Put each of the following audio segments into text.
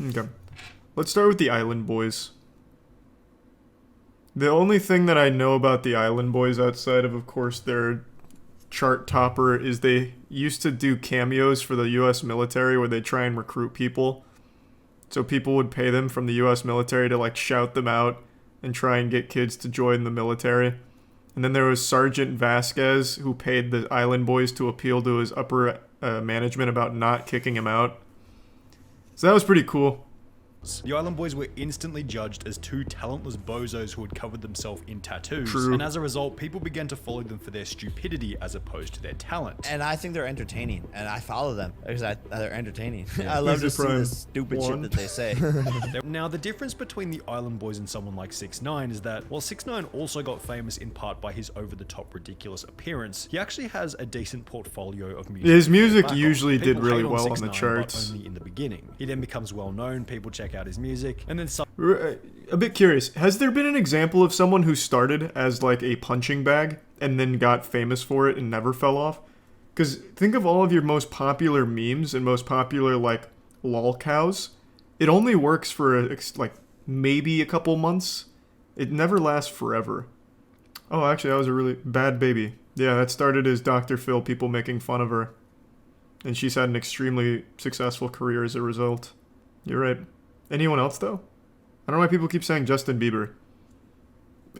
Okay. Let's start with the Island Boys. The only thing that I know about the Island Boys outside of course, their chart topper is they used to do cameos for the U.S. military where they try and recruit people. So people would pay them from the U.S. military to, like, shout them out and try and get kids to join the military. And then there was Sergeant Vasquez, who paid the Island Boys to appeal to his upper management about not kicking him out. So that was pretty cool. The Island Boys were instantly judged as two talentless bozos who had covered themselves in tattoos. True. And as a result, people began to follow them for their stupidity as opposed to their talent. And I think they're entertaining, and I follow them because they're entertaining. I love to see the stupid shit that they say. Now, the difference between the Island Boys and someone like 6ix9ine is that while 6ix9ine also got famous in part by his over-the-top ridiculous appearance, he actually has a decent portfolio of music. His music to usually people did really hate on well on the 6ix9ine, charts. But only in the beginning. He then becomes well known, people check out his music, and then A bit curious, has there been an example of someone who started as like a punching bag and then got famous for it and never fell off? Because think of all of your most popular memes and most popular like lol cows. It only works for like maybe a couple months. It never lasts forever. Oh, actually, that was a really bad baby. Yeah, that started as Dr. Phil, people making fun of her. And she's had an extremely successful career as a result. You're right. Anyone else, though? I don't know why people keep saying Justin Bieber.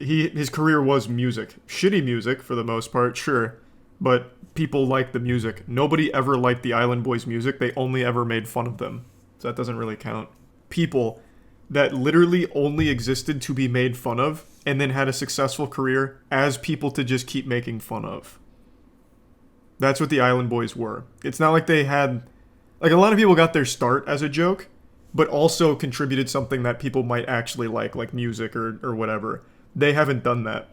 His career was music. Shitty music, for the most part, sure. But people liked the music. Nobody ever liked the Island Boys' music. They only ever made fun of them. So that doesn't really count. People that literally only existed to be made fun of and then had a successful career as people to just keep making fun of. That's what the Island Boys were. It's not like they had... Like, a lot of people got their start as a joke, but also contributed something that people might actually like music or whatever. They haven't done that.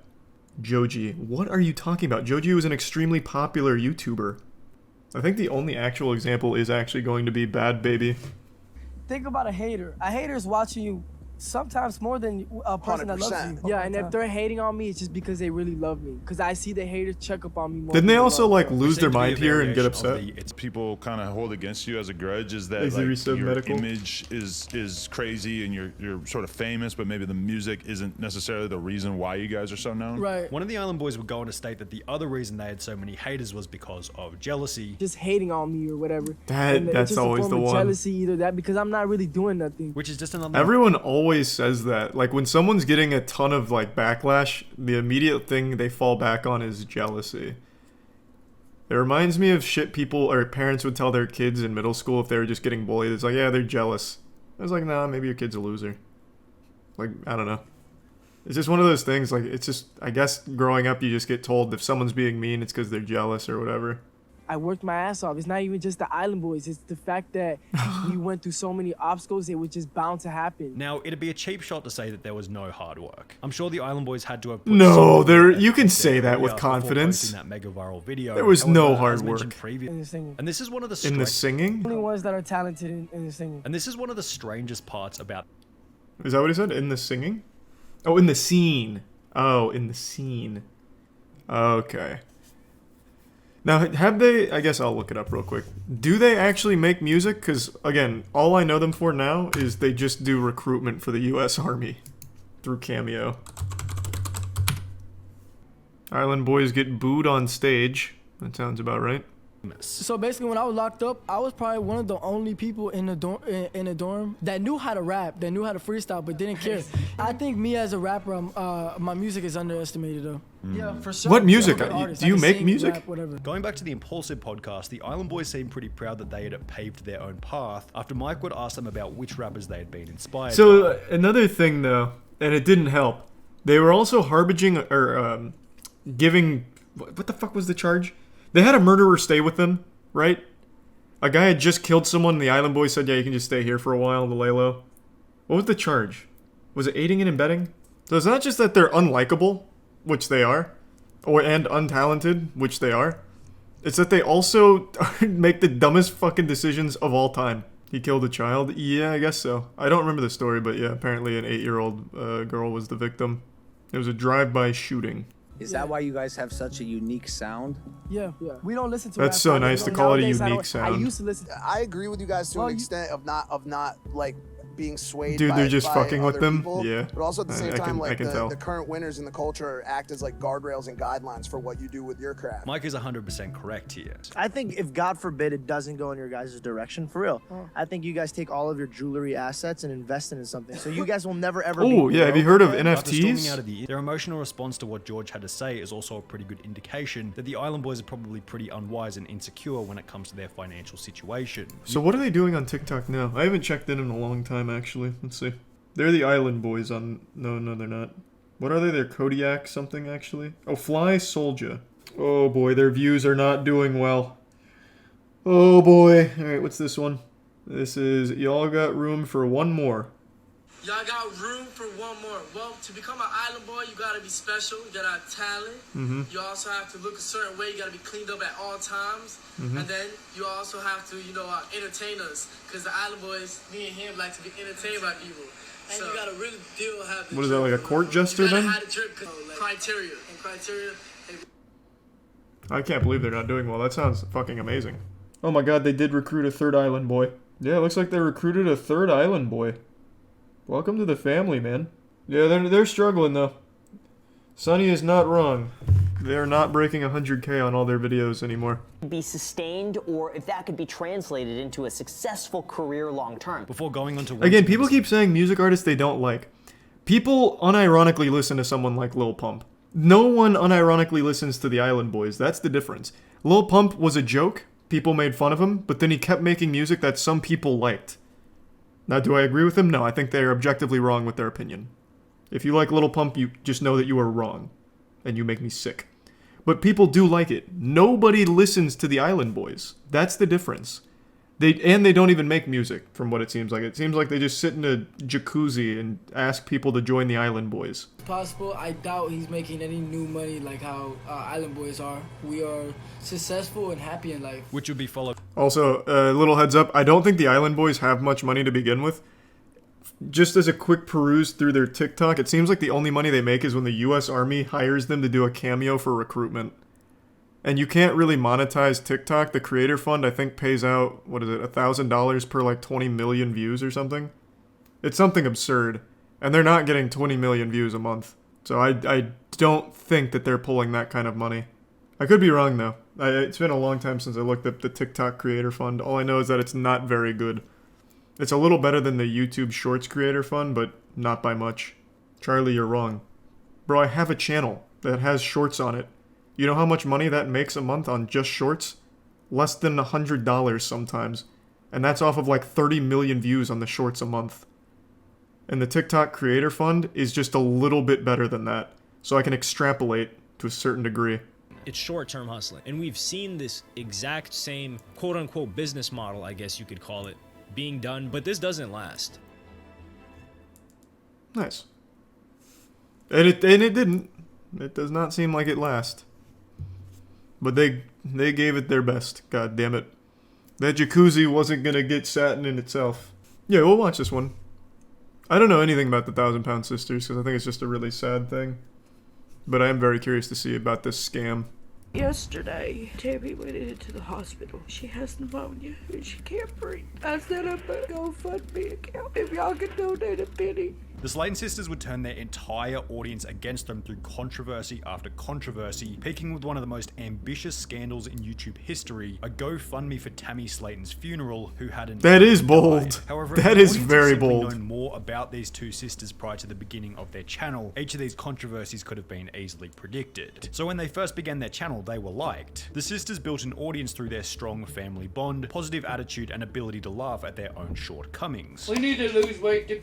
Joji. What are you talking about? Joji was an extremely popular YouTuber. I think the only actual example is actually going to be Bad Baby. Think about a hater. A hater is watching you sometimes more than a person that loves you. Yeah, and if they're hating on me, it's just because they really love me. Because I see the haters check up on me more. Didn't they also like lose their mind here and get upset? It's people kind of hold against you as a grudge is that like, your image is crazy and you're sort of famous, but maybe the music isn't necessarily the reason why you guys are so known. Right. One of the Island Boys would go on to state that the other reason they had so many haters was because of jealousy. Just hating on me or whatever. That's always the one. Jealousy, either that because I'm not really doing nothing. Which is just another. Everyone always says that. Like when someone's getting a ton of like backlash, the immediate thing they fall back on is jealousy. It reminds me of shit people or parents would tell their kids in middle school if they were just getting bullied. It's like, yeah, they're jealous. I was like, nah, maybe your kid's a loser. Like, I don't know. It's just one of those things. Like, it's just, I guess growing up, you just get told if someone's being mean, it's because they're jealous or whatever. I worked my ass off. It's not even just the Island Boys. It's the fact that we went through so many obstacles, it was just bound to happen. Now, it'd be a cheap shot to say that there was no hard work. I'm sure the Island Boys had to have put no, there. You can say that with confidence. That mega viral video. There was no hard work. In the singing. And this is one of the in the singing. Only ones that are talented in the singing. And this is one of the strangest parts about. Is that what he said? In the singing? Oh, in the scene. Oh, in the scene. Okay. Now, have they... I guess I'll look it up real quick. Do they actually make music? Because, again, all I know them for now is they just do recruitment for the U.S. Army through Cameo. Island Boys get booed on stage. That sounds about right. So basically, when I was locked up, I was probably one of the only people in the dorm that knew how to rap, that knew how to freestyle, but didn't care. I think me as a rapper, my music is underestimated though. Yeah, for sure. What music? Do you make music? Rap, whatever. Going back to the Impulsive podcast, the Island Boys seemed pretty proud that they had paved their own path after Mike would ask them about which rappers they had been inspired by. Another thing though, and it didn't help, they were also harbinging or giving... What the fuck was the charge? They had a murderer stay with them, right? A guy had just killed someone, and the Island Boys said, yeah, you can just stay here for a while to lay low. What was the charge? Was it aiding and abetting? So it's not just that they're unlikable, which they are, and untalented, which they are. It's that they also make the dumbest fucking decisions of all time. He killed a child? Yeah, I guess so. I don't remember the story, but yeah, apparently an 8-year-old girl was the victim. It was a drive-by shooting. Is that why you guys have such a unique sound? Yeah. We don't listen to That's so nice to call it a unique sound. I used to listen. I agree with you guys to an extent of not like being swayed Dude, by, they're just by fucking with other them? people, Yeah. but also at the same I time, can like tell. the current winners in the culture act as like guardrails and guidelines for what you do with your craft. Mike is 100% correct here. I think if God forbid it doesn't go in your guys' direction, for real, I think you guys take all of your jewelry assets and invest it in something. So you guys will never ever be Oh, yeah, have you heard of After storming out NFTs? of the their emotional response to what George had to say is also a pretty good indication that the Island Boys are probably pretty unwise and insecure when it comes to their financial situation. So what are they doing on TikTok now? I haven't checked in a long time, actually. Let's see. They're the Island Boys on... No, they're not. What are they? They're Kodiak something, actually. Oh, Fly Soldier. Oh, boy, their views are not doing well. Oh, boy. Alright, what's this one? This is... Y'all got room for one more. Y'all got room for one more. Well, to become an island boy, you gotta be special. You gotta have talent. You also have to look a certain way. You gotta be cleaned up at all times. And then you also have to, entertain us. Because the island boys, me and him, like to be entertained by people. And so, you gotta really have the What is that, like a court jester you gotta then? have the drip, criteria. And criteria... I can't believe they're not doing well. That sounds fucking amazing. Oh my god, they did recruit a third Island Boy. Yeah, it looks like they recruited a third Island Boy. Welcome to the family, man. Yeah, they're struggling, though. Sonny is not wrong. They're not breaking 100K on all their videos anymore. Be sustained, or if that could be translated into a successful career long term. Before going on to... Again, people keep saying music artists they don't like. People unironically listen to someone like Lil Pump. No one unironically listens to the Island Boys. That's the difference. Lil Pump was a joke. People made fun of him, but then he kept making music that some people liked. Now, do I agree with him? No, I think they are objectively wrong with their opinion. If you like Lil Pump, you just know that you are wrong. And you make me sick. But people do like it. Nobody listens to the Island Boys. That's the difference. They don't even make music, from what it seems like. It seems like they just sit in a jacuzzi and ask people to join the Island Boys. Possible. I doubt he's making any new money like how Island Boys are. We are successful and happy in life. Which would be followed... Also, a little heads up, I don't think the Island Boys have much money to begin with. Just as a quick peruse through their TikTok, it seems like the only money they make is when the US Army hires them to do a cameo for recruitment. And you can't really monetize TikTok. The Creator Fund, I think, pays out, what is it, $1,000 per like 20 million views or something? It's something absurd. And they're not getting 20 million views a month. So I don't think that they're pulling that kind of money. I could be wrong, though. It's been a long time since I looked up the TikTok Creator Fund. All I know is that it's not very good. It's a little better than the YouTube Shorts Creator Fund, but not by much. Charlie, you're wrong. Bro, I have a channel that has shorts on it. You know how much money that makes a month on just shorts? Less than $100 sometimes. And that's off of like 30 million views on the shorts a month. And the TikTok Creator Fund is just a little bit better than that. So I can extrapolate to a certain degree. It's short-term hustling. And we've seen this exact same quote-unquote business model, I guess you could call it, being done, but this doesn't last. Nice. And it didn't. It does not seem like it lasts. But they gave it their best. God damn it. That jacuzzi wasn't gonna get satin in itself. Yeah, we'll watch this one. I don't know anything about the 1,000 Pound Sisters because I think it's just a really sad thing. But I am very curious to see about this scam. Yesterday, Tammy went into the hospital. She has pneumonia and she can't breathe. I set up a GoFundMe account if y'all can donate a penny. The Slaton sisters would turn their entire audience against them through controversy after controversy, peaking with one of the most ambitious scandals in YouTube history, a GoFundMe for Tammy Slaton's funeral, who had an... That is bold. However, that is very bold. Known more about these two sisters prior to the beginning of their channel, each of these controversies could have been easily predicted. So when they first began their channel, they were liked. The sisters built an audience through their strong family bond, positive attitude, and ability to laugh at their own shortcomings. We need to lose weight to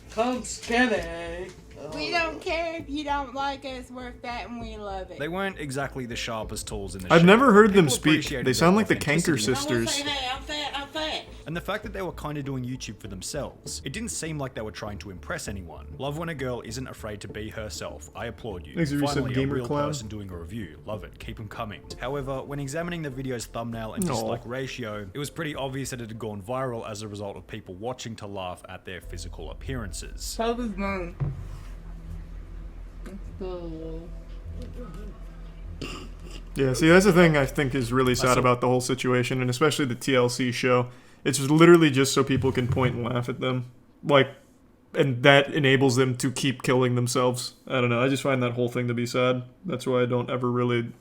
become skinny. We don't care if you don't like us, we're fat and we love it. They weren't exactly the sharpest tools in the I've shed. never heard them People speak. appreciated They their sound like the authenticity. Kanker sisters. Hey, I'm fat, I'm fat. And the fact that they were kind of doing YouTube for themselves. It didn't seem like they were trying to impress anyone. Love when a girl isn't afraid to be herself. I applaud you. Thanks for Finally, resub, Gamer a real Clown. person doing a review. Love it. Keep them coming. However, when examining the video's thumbnail and No. dislike ratio, it was pretty obvious that it had gone viral as a result of people watching to laugh at their physical appearances. Toby's mom. Yeah, see, that's the thing I think is really sad about the whole situation, and especially the TLC show. It's literally just so people can point and laugh at them. like, and that enables them to keep killing themselves. I don't know. I just find that whole thing to be sad. That's why I don't ever really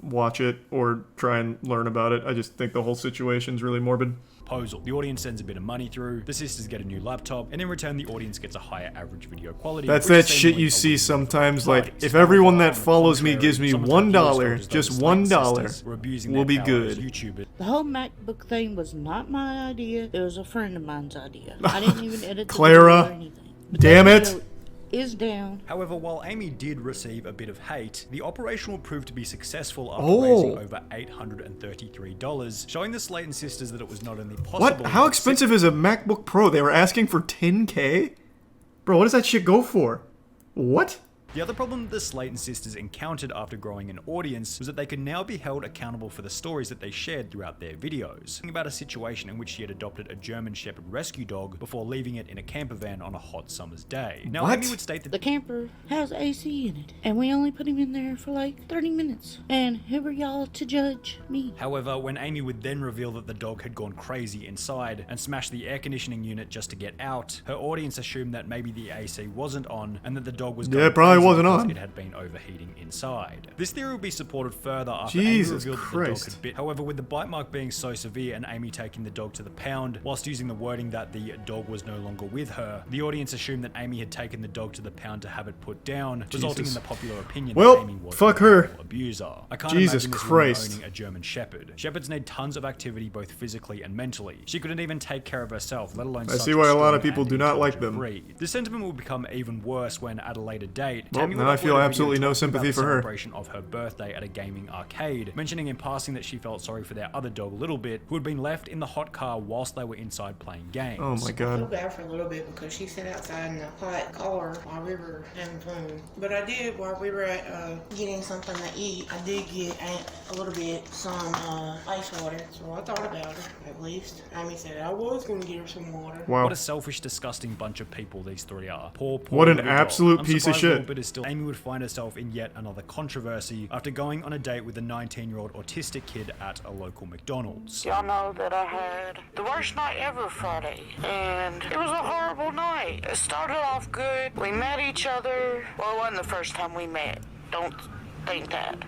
watch it or try and learn about it. I just think the whole situation's really morbid. Proposal. The audience sends a bit of money through, the sisters get a new laptop, and in return the audience gets a higher average video quality. That's that shit you see sometimes, like, if everyone that follows me gives me $1, just $1, we'll be good. The whole MacBook thing was not my idea, it was a friend of mine's idea. I didn't even edit the Clara, video or anything. damn it! Is down. However, while Amy did receive a bit of hate, the operation will prove to be successful after raising over $833, showing the Slaton sisters that it was not only possible... What? How expensive is a MacBook Pro? They were asking for $10K? Bro, what does that shit go for? What? The other problem the Slaton sisters encountered after growing an audience was that they could now be held accountable for the stories that they shared throughout their videos. Thinking about a situation in which she had adopted a German Shepherd rescue dog before leaving it in a camper van on a hot summer's day. Now Amy would state that the camper has AC in it, and we only put him in there for like 30 minutes. And who are y'all to judge me? However, when Amy would then reveal that the dog had gone crazy inside and smashed the air conditioning unit just to get out, her audience assumed that maybe the AC wasn't on and that the dog was going probably wasn't on. It had been overheating inside. This theory would be supported further after Jesus Amy revealed Christ. that the dog had bit. However, with the bite mark being so severe and Amy taking the dog to the pound, whilst using the wording that the dog was no longer with her, the audience assumed that Amy had taken the dog to the pound to have it put down, resulting in the popular opinion that Amy was fuck her. an abuser. I can't Jesus imagine this Christ. woman owning a German Shepherd. Shepherds need tons of activity both physically and mentally. She couldn't even take care of herself, let alone I see why a lot of people do not like them. breed. The sentiment will become even worse when, at a later date, Well, Tammy now will I feel upload a absolutely video no talking about sympathy the for her. celebration of her birthday at a gaming arcade, mentioning in passing that she felt sorry for their other dog, Little Bit, who had been left in the hot car whilst they were inside playing games. Oh my I god. feel bad for a little bit because she sat outside in the hot car while we were having fun. But I did, while we were at getting something to eat, I did get a little bit some ice water. So I thought about her, at least. Amy said I was going to get her some water. Wow. What a selfish, disgusting bunch of people these three are. Poor What an little absolute dog. piece of I'm surprised shit. Little Bit is still. Amy would find herself in yet another controversy after going on a date with a 19-year-old autistic kid at a local McDonald's. Y'all know that I had the worst night ever Friday, and it was a horrible night. It started off good. We met each other. Well, it wasn't the first time we met. Don't think that.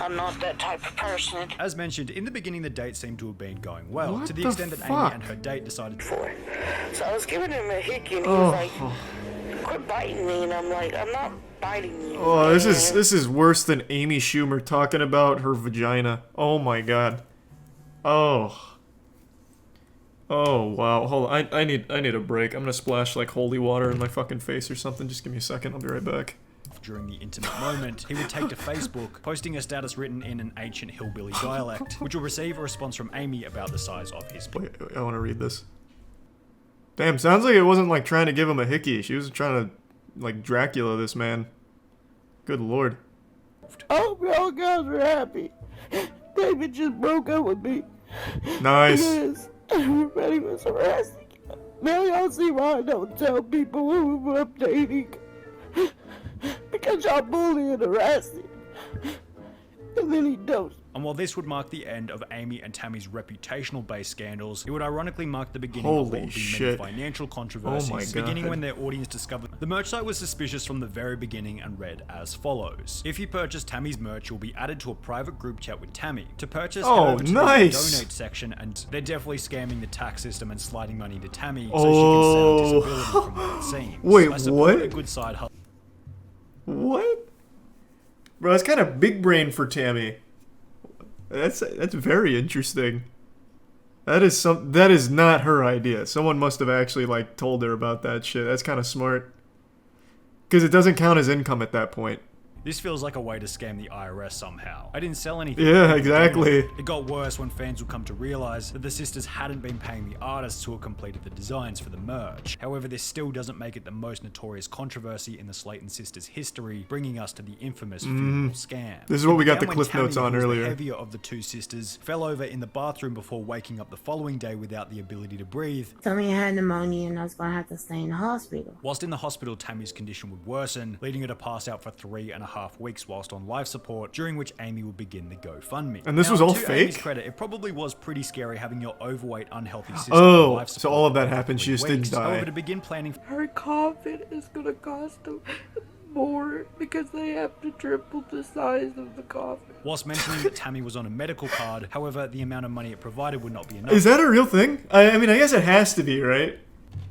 I'm not that type of person. As mentioned, in the beginning the date seemed to have been going well, What to the the extent that fuck? Amy and her date decided So I was giving him a hickey, and he was like, quit biting me, and I'm like, I'm not biting you. Oh, this is worse than Amy Schumer talking about her vagina. Oh my god. Oh. Oh wow. Hold on. I need a break. I'm gonna splash like holy water in my fucking face or something. Just give me a second. I'll be right back. during the intimate moment, he would take to Facebook, posting a status written in an ancient hillbilly dialect, which will receive a response from Amy about the size of his Wait, I want to read this. Damn, sounds like it wasn't like trying to give him a hickey. She was trying to like Dracula this man. Good lord. I hope y'all guys are happy. David just broke up with me. Nice. Because everybody was harassing. Now y'all see why I don't tell people who I'm dating. Because y'all bully and harassing. And then he does. And while this would mark the end of Amy and Tammy's reputational-based scandals, it would ironically mark the beginning of Holy what would be shit. many financial controversies, Oh my God. beginning when their audience discovered the merch site was suspicious from the very beginning and read as follows. If you purchase Tammy's merch, you'll be added to a private group chat with Tammy. To purchase, Oh, head over to nice. the donate section, and they're definitely scamming the tax system and sliding money to Tammy Oh. so she can sell disability from what it seems. Wait, I support what? a good side hustle. What? Bro, that's kind of big brain for Tammy. That's very interesting. That is not her idea. Someone must have actually like told her about that shit. That's kind of smart. Cuz it doesn't count as income at that point. This feels like a way to scam the IRS somehow. I didn't sell anything. Yeah, exactly. It got worse when fans would come to realize that the sisters hadn't been paying the artists who had completed the designs for the merch. However, this still doesn't make it the most notorious controversy in the Slaton sisters' history, bringing us to the infamous funeral scam. This is what we got It the began cliff when notes Tammy, on who was earlier. The heavier of the two sisters fell over in the bathroom before waking up the following day without the ability to breathe. Told me I had pneumonia and I was gonna have to stay in the hospital. Whilst in the hospital, Tammy's condition would worsen, leading her to pass out for 3.5 2.5 weeks whilst on life support, during which Amy would begin the GoFundMe. And this was all to Amy's fake? credit, it probably was pretty scary having your overweight, unhealthy sister Oh, on life support so all of that for happened, 3 she just didn't weeks. die. However, to begin planning Her coffin is gonna cost them more because they have to triple the size of the coffin. whilst mentioning that Tammy was on a medical card, however, the amount of money it provided would not be enough. Is that a real thing? I mean, I guess it has to be, right?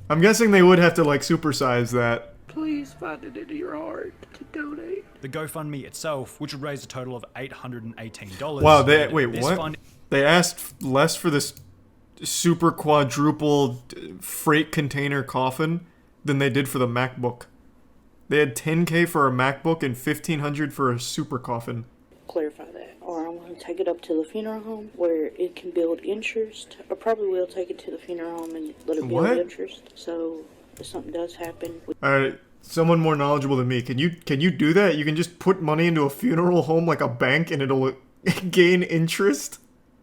I'm guessing they would have to, like, supersize that. Please find it in your heart to donate. The GoFundMe itself, which would raise a total of $818. Wow, wait, this what? fund- They asked less for this super quadruple freight container coffin than they did for the MacBook. They had $10K for a MacBook and $1,500 for a super coffin. Clarify that. Or I'm going to take it up to the funeral home where it can build interest. I probably will take it to the funeral home and let it build What? interest. So if something does happen... Alright, someone more knowledgeable than me. Can you do that? You can just put money into a funeral home like a bank and it'll gain interest?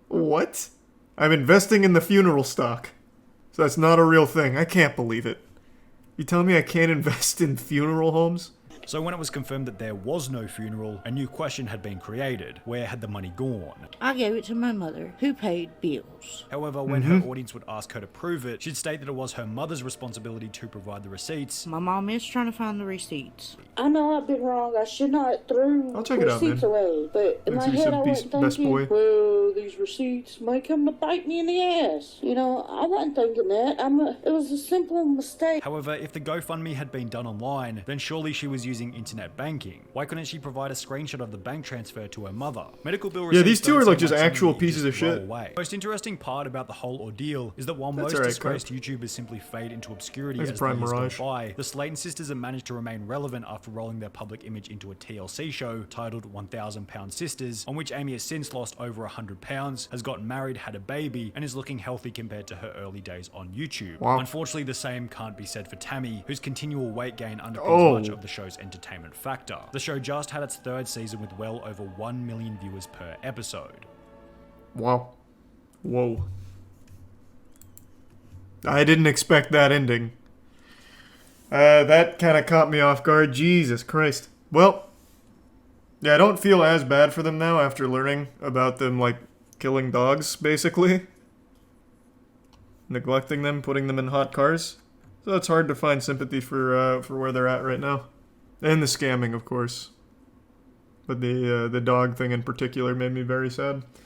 What? I'm investing in the funeral stock. So that's not a real thing. I can't believe it. You telling me I can't invest in funeral homes? So when it was confirmed that there was no funeral, a new question had been created. Where had the money gone? I gave it to my mother, who paid bills. However, when her audience would ask her to prove it, she'd state that it was her mother's responsibility to provide the receipts. My mom is trying to find the receipts. I know I've been wrong. I should not throw I'll check it out, receipts man. away. But in Let's my see head, some I Best wasn't thinking, Boy. well, these receipts may come to bite me in the ass. You know, I wasn't thinking that. It was a simple mistake. However, if the GoFundMe had been done online, then surely she was using internet banking. Why couldn't she provide a screenshot of the bank transfer to her mother? Medical bill Yeah, receipts these two don't are like seem just something actual that you pieces just of shit. roll away. Most interesting part about the whole ordeal is that while That's most alright, disgraced YouTubers simply fade into obscurity That's as the Prime years go Mirage. by, the Slaton sisters have managed to remain relevant after rolling their public image into a TLC show titled 1,000 Pound Sisters, on which Amy has since lost over 100 pounds, has gotten married, had a baby, and is looking healthy compared to her early days on YouTube. Wow. Unfortunately, the same can't be said for Tammy, whose continual weight gain underpins Oh. much of the show's entertainment factor. The show just had its 3rd season with well over 1 million viewers per episode. Wow. Whoa. I didn't expect that ending. That kind of caught me off guard. Jesus Christ. Well, yeah, I don't feel as bad for them now after learning about them, like, killing dogs, basically. Neglecting them, putting them in hot cars. So it's hard to find sympathy for where they're at right now. And the scamming, of course. But the dog thing in particular made me very sad.